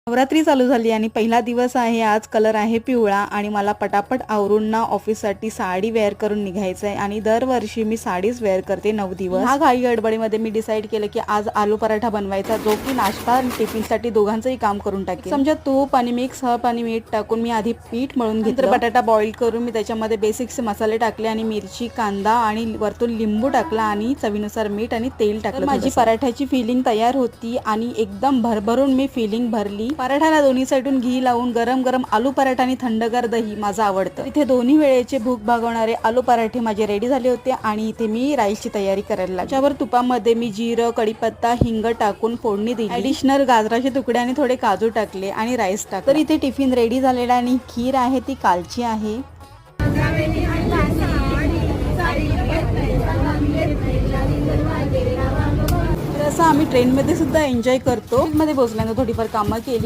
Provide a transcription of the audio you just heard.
नवरात्री चालू झाली आणि पहिला दिवस आहे. आज कलर आहे पिवळा आणि मला पटापट आवरून ना ऑफिससाठी साडी वेअर करून निघायचं आहे आणि दरवर्षी मी साडीच वेअर करते 9 दिवस. ह्या घाई गडबडीमध्ये मी डिसाईड केलं की आज आलू पराठा बनवायचा, जो की नाश्ता आणि टिफिनसाठी दोघांचंही काम करून टाकेल. समजा तूप आणि मिक्स हळद आणि मीठ टाकून मी आधी पीठ मळून घेतलं. बटाटा बॉईल करून मी त्याच्यामध्ये बेसिक्स मसाले टाकले आणि मिरची, कांदा आणि वरतून लिंबू टाकला आणि चवीनुसार मीठ आणि तेल टाकलं. माझी पराठ्याची फिलिंग तयार होती आणि एकदम भरभरून मी फिलिंग भरली. पराठ्याला दोन्ही साईडून घी लावून गरम गरम आलू पराठा आणि थंडगार दही माझं आवडतं. इथे दोन्ही वेळेचे भूक भागवणारे आलू पराठे माझे रेडी झाले होते आणि इथे मी राईसची तयारी करायला लागली. त्याच्यावर तुपामध्ये मी जिरं, कढीपत्ता, हिंग टाकून फोडणी दिली. ॲडिशनल गाजराचे तुकडे आणि थोडे काजू टाकले आणि राईस टाकले. तर इथे टिफिन रेडी झालेला आणि खीर आहे ती कालची आहे. असं आम्ही ट्रेनमध्ये सुद्धा एन्जॉय करतो. मध्ये बसल्यानंतर थोडीफार कामं केली.